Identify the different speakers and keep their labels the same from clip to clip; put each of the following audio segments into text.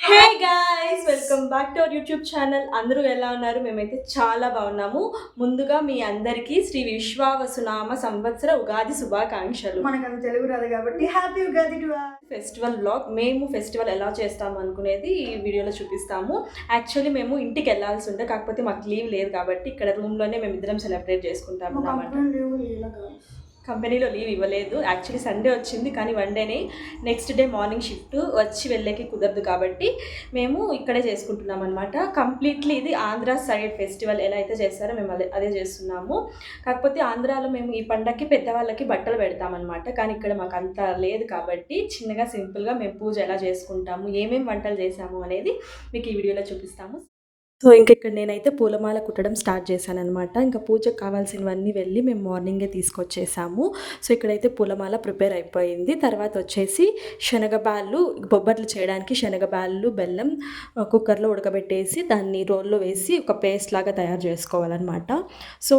Speaker 1: Hey guys, welcome back to our YouTube channel. అందరూ ఎలా ఉన్నారు? మేమైతే చాలా బాగున్నాము. ముందుగా మీ అందరికీ శ్రీ విశ్వావసునామ సంవత్సర ఉగాది శుభాకాంక్షలు.
Speaker 2: మనకు తెలుగు రాదు కాబట్టి happy Ugadi to all.
Speaker 1: Festival blog. మేము ఫెస్టివల్ ఎలా చేస్తాము అనుకునేది ఈ వీడియోలో చూపిస్తాము. యాక్చువల్లీ మేము ఇంటికి వెళ్ళాల్సి ఉంటే, కాకపోతే మాకు లీవ్ లేదు కాబట్టి ఇక్కడ రూమ్లోనే మేము ఇద్దరం సెలబ్రేట్ చేసుకుంటాము అన్నమాట. కంపెనీలో లీవ్ ఇవ్వలేదు. యాక్చువల్లీ సండే వచ్చింది, కానీ వన్ డేనే. నెక్స్ట్ డే మార్నింగ్ షిఫ్ట్ వచ్చి వెళ్ళేకి కుదరదు కాబట్టి మేము ఇక్కడే చేసుకుంటున్నాం అనమాట. కంప్లీట్లీ ఇది ఆంధ్ర సైడ్ ఫెస్టివల్ ఎలా అయితే చేస్తారో మేము అదే చేస్తున్నాము. కాకపోతే ఆంధ్రాలో మేము ఈ పండగకి పెద్దవాళ్ళకి బట్టలు పెడతామన్నమాట. కానీ ఇక్కడ మాకు అంత లేదు కాబట్టి చిన్నగా సింపుల్గా మేము పూజ ఎలా చేసుకుంటాము, ఏమేమి వంటలు చేసాము అనేది మీకు ఈ వీడియోలో చూపిస్తాము. సో ఇంకా ఇక్కడ నేనైతే పూలమాల కుట్టడం స్టార్ట్ చేశాను అనమాట. ఇంకా పూజకు కావాల్సినవన్నీ వెళ్ళి మేము మార్నింగే తీసుకొచ్చేసాము. సో ఇక్కడైతే పూలమాల ప్రిపేర్ అయిపోయింది. తర్వాత వచ్చేసి శనగబాళ్ళు, బొబ్బట్లు చేయడానికి శనగబాళ్ళు, బెల్లం కుక్కర్లో ఉడకబెట్టేసి దాన్ని రోల్లో వేసి ఒక పేస్ట్ లాగా తయారు చేసుకోవాలన్నమాట. సో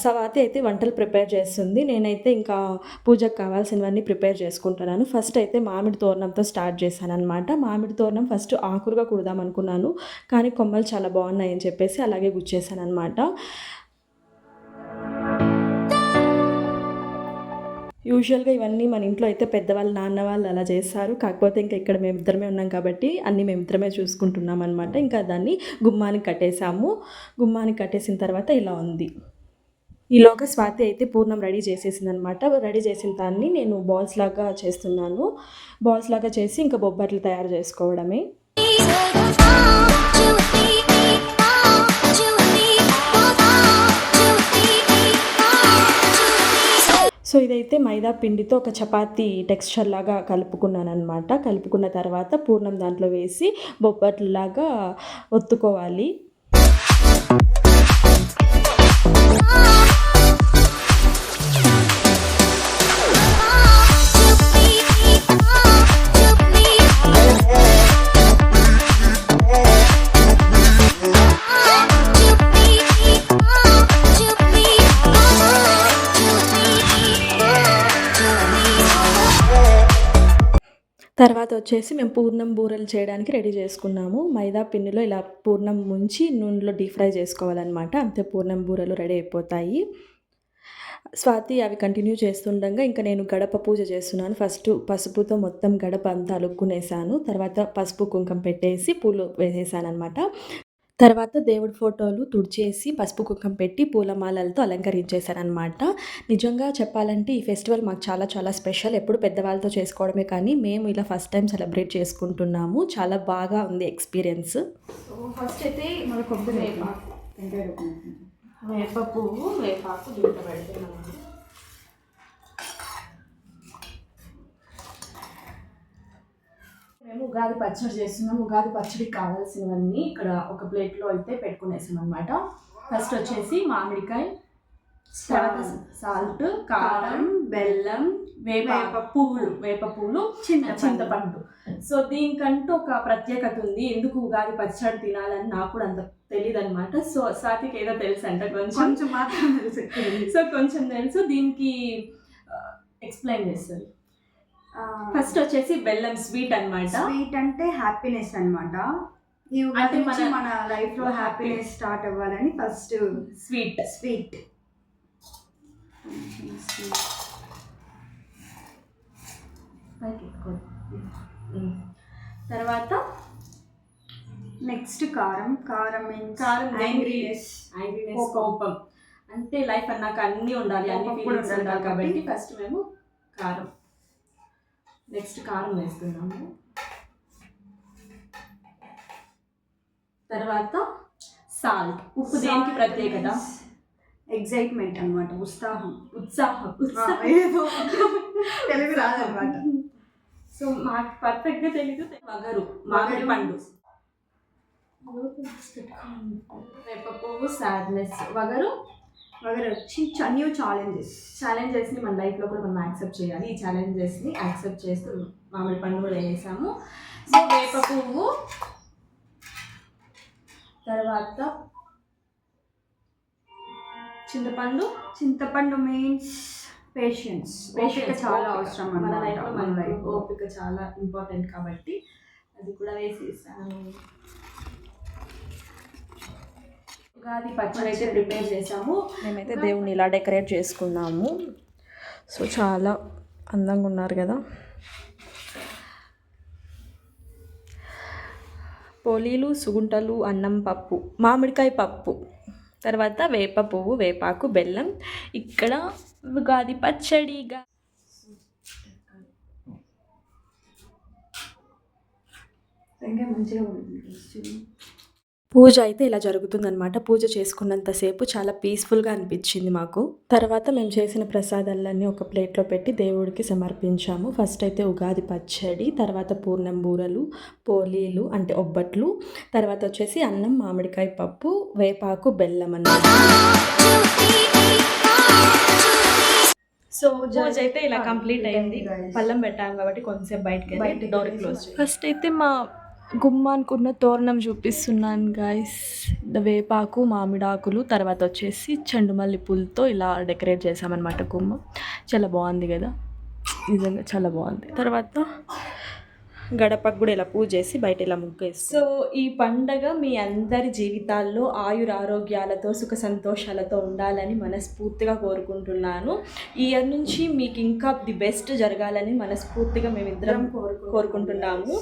Speaker 1: స్వాతి అయితే వంటలు ప్రిపేర్ చేస్తుంది. నేనైతే ఇంకా పూజకు కావాల్సినవన్నీ ప్రిపేర్ చేసుకుంటున్నాను. ఫస్ట్ అయితే మామిడి తోరణంతో స్టార్ట్ చేశాను అనమాట. మామిడి తోరణం ఫస్ట్ ఆకులుగా కుడదాం అనుకున్నాను, కానీ కొమ్మలు చాలా బాగున్నాయని చెప్పేసి అలాగే గుచ్చేసాను అనమాట. యూజువల్గా ఇవన్నీ మన ఇంట్లో అయితే పెద్దవాళ్ళు, నాన్న వాళ్ళు అలా చేస్తారు. కాకపోతే ఇంకా ఇక్కడ మేమిద్దరమే ఉన్నాం కాబట్టి అన్నీ మేమిద్దరమే చూసుకుంటున్నాం అనమాట. ఇంకా దాన్ని గుమ్మానికి కట్టేసాము. గుమ్మానికి కట్టేసిన తర్వాత ఇలా ఉంది. ఈలోగా స్వాతి అయితే పూర్ణం రెడీ చేసేసింది అనమాట. రెడీ చేసిన దాన్ని నేను బాల్స్ లాగా చేస్తున్నాను. బాల్స్ లాగా చేసి ఇంకా బొబ్బట్లు తయారు చేసుకోవడమే. సో ఇదైతే మైదా పిండితో ఒక చపాతీ టెక్స్చర్ లాగా కలుపుకున్నాను అనమాట. కలుపుకున్న తర్వాత పూర్ణం దాంట్లో వేసి బొబ్బట్లులాగా ఒత్తుకోవాలి. తర్వాత వచ్చేసి మేము పూర్ణం బూరెలు చేయడానికి రెడీ చేసుకున్నాము. మైదా పిండిలో ఇలా పూర్ణం ముంచి నూనెలో డీప్ ఫ్రై చేసుకోవాలన్నమాట. అంతే పూర్ణం బూరెలు రెడీ అయిపోతాయి. స్వాతి అవి కంటిన్యూ చేస్తుండగా ఇంకా నేను గడప పూజ చేస్తున్నాను. ఫస్ట్ పసుపుతో మొత్తం గడప అంతా అలుక్కునేసాను. తర్వాత పసుపు కుంకుమ పెట్టేసి పూలు వేసేసాను అనమాట. తర్వాత దేవుడి ఫోటోలు తుడిచేసి పసుపు కుంకుమ పెట్టి పూలమాలలతో అలంకరించేశారనమాట. నిజంగా చెప్పాలంటే ఈ ఫెస్టివల్ మాకు చాలా చాలా స్పెషల్. ఎప్పుడు పెద్దవాళ్ళతో చేసుకోవడమే, కానీ మేము ఇలా ఫస్ట్ టైం సెలబ్రేట్ చేసుకుంటున్నాము. చాలా బాగా ఉంది ఎక్స్పీరియన్స్.
Speaker 2: ఫస్ట్ అయితే మన కొబ్బరి
Speaker 1: వేప పువ్వు, వేపాకు దీంట్లో పెడుతున్నాము. మేము ఉగాది పచ్చడి చేస్తున్నాం. ఉగాది పచ్చడికి కావాల్సినవన్నీ ఇక్కడ ఒక ప్లేట్లో అయితే పెట్టుకునేసాం అనమాట. ఫస్ట్ వచ్చేసి మామిడికాయ, తర్వాత సాల్ట్, కారం, బెల్లం, వేప పూలు, చింతపండు. సో దీనికంటూ ఒక ప్రత్యేకత ఉంది. ఎందుకు ఉగాది పచ్చడి తినాలని నాకు కూడా అంత తెలియదు అనమాట. సో స్వాతికి ఏదో తెలుసు అంట, కొంచెం మాత్రం తెలుసు. సో కొంచెం తెలుసు, దీనికి ఎక్స్ప్లెయిన్ చేస్తుంది. ఫస్ట్ వచ్చేసి బెల్లం స్వీట్ అనమాట.
Speaker 2: స్వీట్ అంటే హ్యాపీనెస్ అనమాట. అంటే మన లైఫ్ లో హ్యాపీనెస్ స్టార్ట్ అవ్వాలని ఫస్ట్ స్వీట్.
Speaker 1: తర్వాత
Speaker 2: నెక్స్ట్ కారం
Speaker 1: కోపం. అంటే లైఫ్ అన్నాక అన్నీ ఉండాలి, అన్ని ఫీలింగ్స్ ఉండాలి కాబట్టి ఫస్ట్ మేము కారం. నెక్స్ట్ కారం వేస్తున్నాము. తర్వాత సాల్ట్, ఉప్పు. దేనికి ప్రత్యేకత?
Speaker 2: ఎగ్జైట్మెంట్ అనమాట, ఉత్సాహం.
Speaker 1: ఏదో తెలుగు రాదనమాట. సో మాకు పర్ఫెక్ట్గా తెలీదు. వగరు, మామిడి పండు. వేప పువ్వు, సాడ్నెస్. వగరు
Speaker 2: వచ్చి న్యూ
Speaker 1: ఛాలెంజెస్ని మన లైఫ్లో కూడా మనం యాక్సెప్ట్ చేయాలి. ఈ ఛాలెంజెస్ని యాక్సెప్ట్ చేస్తూ మామిడి పండు కూడా వేసాము. సో వేప పువ్వు, తర్వాత
Speaker 2: చింతపండు మీన్స్ పేషెన్స్. ఓపిక చాలా అవసరం
Speaker 1: మన లైఫ్లో. ఓపిక చాలా ఇంపార్టెంట్ కాబట్టి
Speaker 2: అది కూడా వేసేసాను. ఉగాది పచ్చడి అయితే ప్రిపేర్ చేసాము.
Speaker 1: మేమైతే దేవుణ్ణి ఇలా డెకరేట్ చేసుకున్నాము. సో చాలా అందంగా ఉన్నారు కదా. పోలీలు, సుగుంటలు, అన్నం, పప్పు, మామిడికాయ పప్పు, తర్వాత వేప పువ్వు, వేపాకు, బెల్లం, ఇక్కడ ఉగాది పచ్చడిగా.
Speaker 2: ఇంకా మంచిగా ఉంది.
Speaker 1: పూజ అయితే ఇలా జరుగుతుందనమాట. పూజ చేసుకున్నంతసేపు చాలా పీస్ఫుల్గా అనిపించింది మాకు. తర్వాత మేము చేసిన ప్రసాదాలన్నీ ఒక ప్లేట్లో పెట్టి దేవుడికి సమర్పించాము. ఫస్ట్ అయితే ఉగాది పచ్చడి, తర్వాత పూర్ణం బూరలు, పోలీలు అంటే ఒబ్బట్లు, తర్వాత వచ్చేసి అన్నం, మామిడికాయ పప్పు, వేపాకు, బెల్లం అన్నమాట. సో పూజ అయితే ఇలా కంప్లీట్ అయింది. పళ్ళం పెట్టాము కాబట్టి కొంచెం బయటకి డోర్ క్లోజ్. ఫస్ట్ అయితే మా గుమ్మానుకున్న తోరణం చూపిస్తున్నాను గాయస్. వేపాకు, మామిడాకులు, తర్వాత వచ్చేసి చెండుమల్లి పూలతో ఇలా డెకరేట్ చేసామన్నమాట గుమ్మం. చాలా బాగుంది కదా, నిజంగా చాలా బాగుంది. తర్వాత గడపకు కూడా ఇలా పూజ చేసి బయట ఇలా ముగ్గేసి. సో ఈ పండగ మీ అందరి జీవితాల్లో ఆయురారోగ్యాలతో సుఖ సంతోషాలతో ఉండాలని మనస్ఫూర్తిగా కోరుకుంటున్నాను. ఈ ఇయర్ నుంచి మీకు ఇంకా ది బెస్ట్ జరగాలని మనస్ఫూర్తిగా మేమిద్దరం కోరుకుంటున్నాము.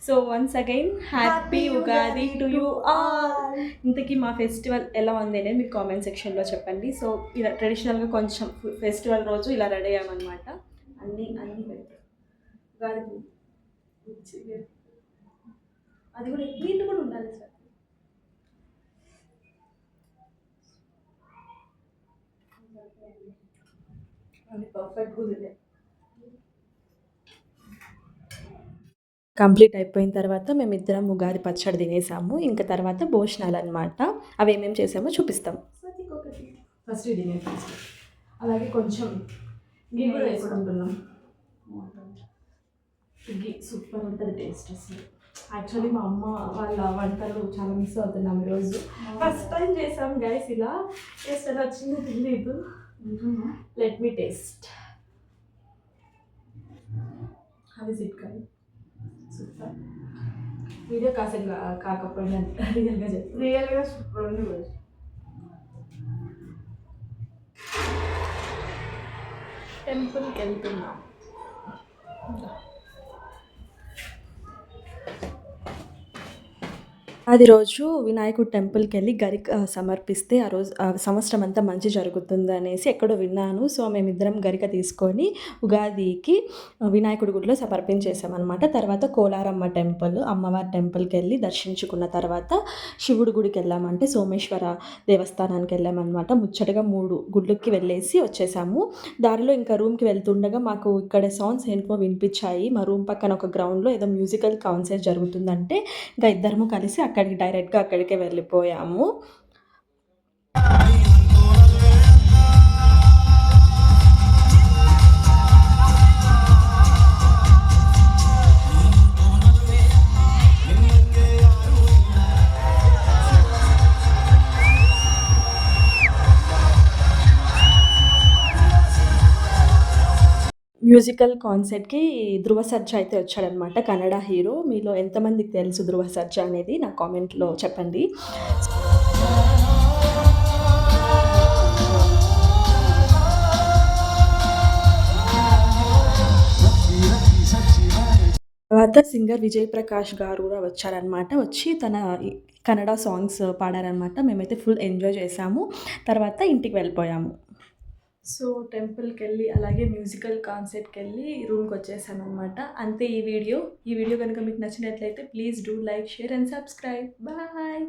Speaker 1: So once again happy Ugadi to you all. ఇంతకీ మా ఫెస్టివల్ ఎలా ఉంది అనేది మీకు కామెంట్ సెక్షన్లో చెప్పండి. సో ఇలా ట్రెడిషనల్గా కొంచెం ఫెస్టివల్ రోజు ఇలా రెడీ అయ్యామన్నమాట. అన్నీ పెడతాం. ఉగాది అది కూడా నీళ్ళు కూడా ఉండాలి సార్. అది పర్ఫెక్ట్గా ఉంది. కంప్లీట్ అయిపోయిన తర్వాత మేమిద్దరం ఉగాది పచ్చడి తినేసాము. ఇంకా తర్వాత భోజనాలు అనమాట. అవి ఏమేమి చేసామో చూపిస్తాం. ఫస్ట్ తినే అలాగే కొంచెం గీ కూడా వేసుకుంటున్నాం. గీ సూపర్ ఉంటుంది టేస్ట్ అసలు. యాక్చువల్లీ మా అమ్మ వాళ్ళ వంటలు చాలా మిస్ అవుతున్నాం ఈరోజు. ఫస్ట్ టైం చేసాం గైస్ ఇలా. టేస్ట్ ఎలా వచ్చిందో తెలియదు. Let me taste. అది సిట్ కానీ సూపర్. వీడియో కాసేపు కాకపోయినా రియల్గా చెప్తాను. రియల్గా సూపర్ ఉంది. టెంపుల్కి వెళ్తున్నాం. అది రోజు వినాయకుడు టెంపుల్కి వెళ్ళి గరిక సమర్పిస్తే ఆ రోజు సంవత్సరం అంతా మంచి జరుగుతుంది అనేసి ఎక్కడో విన్నాను. సో మేమిద్దరం గరిక తీసుకొని ఉగాదికి వినాయకుడి గుడిలో సమర్పించేసామన్నమాట. తర్వాత కోలారమ్మ టెంపుల్, అమ్మవారి టెంపుల్కి వెళ్ళి దర్శించుకున్న తర్వాత శివుడి గుడికి వెళ్ళామంటే సోమేశ్వర దేవస్థానానికి వెళ్ళామన్నమాట. ముచ్చటగా 3 గుళ్ళకి వెళ్ళేసి వచ్చేసాము. దారిలో ఇంకా రూమ్కి వెళ్తుండగా మాకు ఇక్కడ సౌండ్స్ ఏంటో వినిపించాయి. మా రూమ్ పక్కన ఒక గ్రౌండ్లో ఏదో మ్యూజికల్ కాన్సర్ట్ జరుగుతుందంటే ఇంకా ఇద్దరము కలిసి అక్కడికి డైరెక్ట్గా అక్కడికే వెళ్ళిపోయాము. మ్యూజికల్ కాన్సర్ట్కి ధృవ సర్జా అయితే వచ్చాడనమాట, కన్నడ హీరో. మీలో ఎంతమందికి తెలుసు ధృవ సర్జా అనేది నా కామెంట్లో చెప్పండి. తర్వాత సింగర్ విజయ్ ప్రకాష్ గారు కూడా వచ్చారనమాట. వచ్చి తన కన్నడ సాంగ్స్ పాడారనమాట. మేమైతే ఫుల్ ఎంజాయ్ చేసాము. తర్వాత ఇంటికి వెళ్ళిపోయాము. సో టెంపుల్కి వెళ్ళి అలాగే మ్యూజికల్ కాన్సర్ట్కి వెళ్ళి రూమ్కి వచ్చేసాను అనమాట. అంతే ఈ వీడియో కనుక మీకు నచ్చినట్లయితే please do like, share and subscribe. Bye.